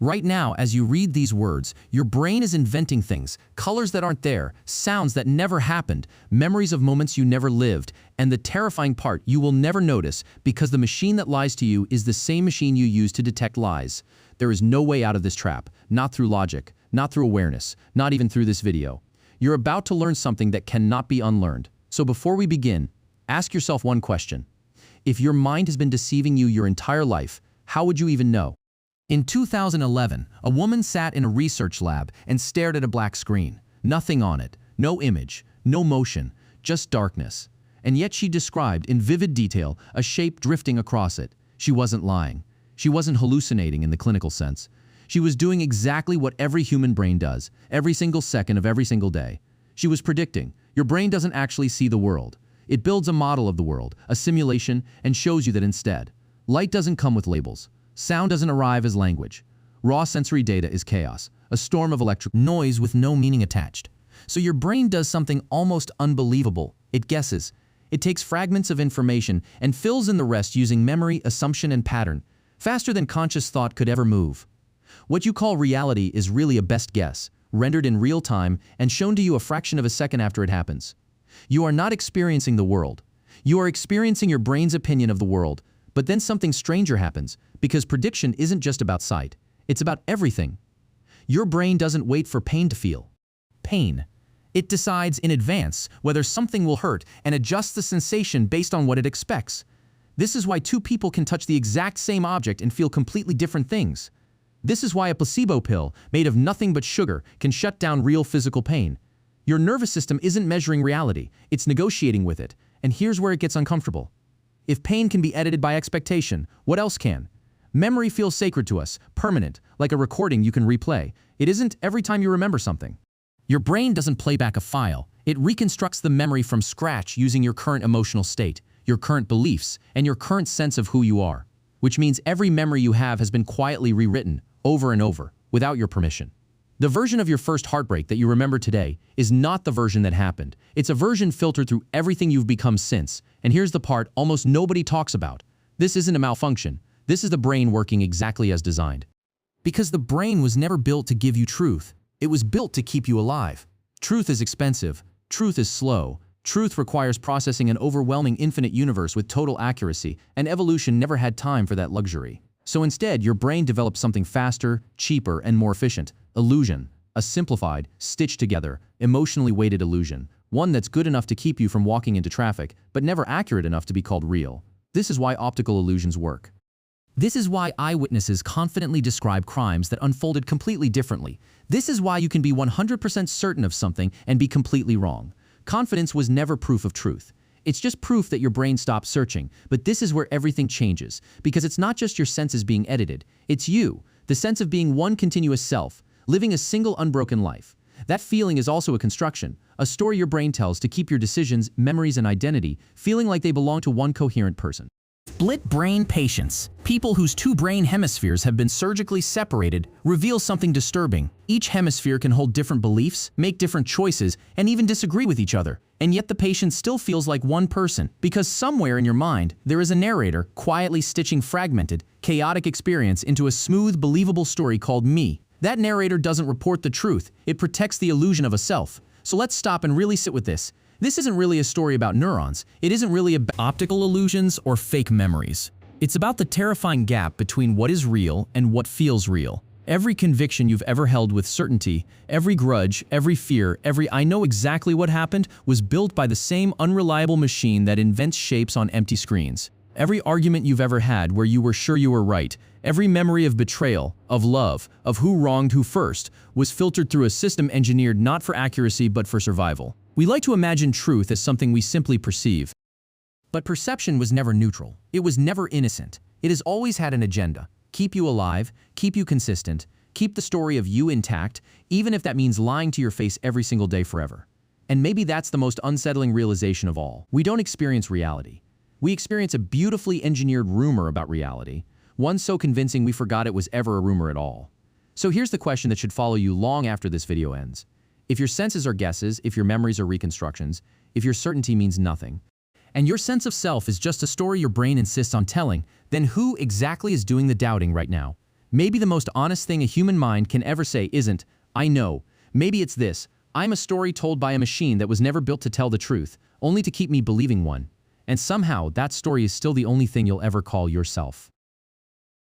Right now, as you read these words, your brain is inventing things, colors that aren't there, sounds that never happened, memories of moments you never lived, and the terrifying part you will never notice because the machine that lies to you is the same machine you use to detect lies. There is no way out of this trap, not through logic, not through awareness, not even through this video. You're about to learn something that cannot be unlearned. So before we begin, ask yourself one question. If your mind has been deceiving you your entire life, how would you even know? In 2011, a woman sat in a research lab and stared at a black screen. Nothing on it, no image, no motion, just darkness. And yet she described in vivid detail a shape drifting across it. She wasn't lying. She wasn't hallucinating in the clinical sense. She was doing exactly what every human brain does, every single second of every single day. She was predicting. Your brain doesn't actually see the world. It builds a model of the world, a simulation, and shows you that instead. Light doesn't come with labels. Sound doesn't arrive as language. Raw sensory data is chaos, a storm of electric noise with no meaning attached. So your brain does something almost unbelievable. It guesses. It takes fragments of information and fills in the rest using memory, assumption, and pattern, faster than conscious thought could ever move. What you call reality is really a best guess, rendered in real time and shown to you a fraction of a second after it happens. You are not experiencing the world. You are experiencing your brain's opinion of the world, but then something stranger happens, because prediction isn't just about sight. It's about everything. Your brain doesn't wait for pain to feel. Pain. It decides in advance whether something will hurt and adjusts the sensation based on what it expects. This is why two people can touch the exact same object and feel completely different things. This is why a placebo pill made of nothing but sugar can shut down real physical pain. Your nervous system isn't measuring reality, it's negotiating with it, and here's where it gets uncomfortable. If pain can be edited by expectation, what else can? Memory feels sacred to us, permanent, like a recording you can replay. It isn't every time you remember something. Your brain doesn't play back a file. It reconstructs the memory from scratch using your current emotional state, your current beliefs, and your current sense of who you are. Which means every memory you have has been quietly rewritten, over and over, without your permission. The version of your first heartbreak that you remember today is not the version that happened. It's a version filtered through everything you've become since. And here's the part almost nobody talks about. This isn't a malfunction. This is the brain working exactly as designed. Because the brain was never built to give you truth. It was built to keep you alive. Truth is expensive. Truth is slow. Truth requires processing an overwhelming infinite universe with total accuracy, and evolution never had time for that luxury. So instead, your brain developed something faster, cheaper, and more efficient. Illusion. A simplified, stitched together, emotionally weighted illusion. One that's good enough to keep you from walking into traffic, but never accurate enough to be called real. This is why optical illusions work. This is why eyewitnesses confidently describe crimes that unfolded completely differently. This is why you can be 100% certain of something and be completely wrong. Confidence was never proof of truth. It's just proof that your brain stopped searching. But this is where everything changes, because it's not just your senses being edited. It's you, the sense of being one continuous self, living a single unbroken life. That feeling is also a construction, a story your brain tells to keep your decisions, memories, and identity feeling like they belong to one coherent person. Split brain patients, people whose two brain hemispheres have been surgically separated, reveal something disturbing. Each hemisphere can hold different beliefs, make different choices, and even disagree with each other. And yet the patient still feels like one person, because somewhere in your mind, there is a narrator quietly stitching fragmented, chaotic experience into a smooth, believable story called me. That narrator doesn't report the truth, it protects the illusion of a self. So let's stop and really sit with this. This isn't really a story about neurons. It isn't really about optical illusions or fake memories. It's about the terrifying gap between what is real and what feels real. Every conviction you've ever held with certainty, every grudge, every fear, every "I know exactly what happened" was built by the same unreliable machine that invents shapes on empty screens. Every argument you've ever had where you were sure you were right, every memory of betrayal, of love, of who wronged who first, was filtered through a system engineered not for accuracy but for survival. We like to imagine truth as something we simply perceive. But perception was never neutral. It was never innocent. It has always had an agenda. Keep you alive, keep you consistent, keep the story of you intact, even if that means lying to your face every single day forever. And maybe that's the most unsettling realization of all. We don't experience reality. We experience a beautifully engineered rumor about reality, one so convincing we forgot it was ever a rumor at all. So here's the question that should follow you long after this video ends. If your senses are guesses, if your memories are reconstructions, if your certainty means nothing, and your sense of self is just a story your brain insists on telling, then who exactly is doing the doubting right now? Maybe the most honest thing a human mind can ever say isn't, "I know." Maybe it's this: "I'm a story told by a machine that was never built to tell the truth, only to keep me believing one." And somehow, that story is still the only thing you'll ever call yourself.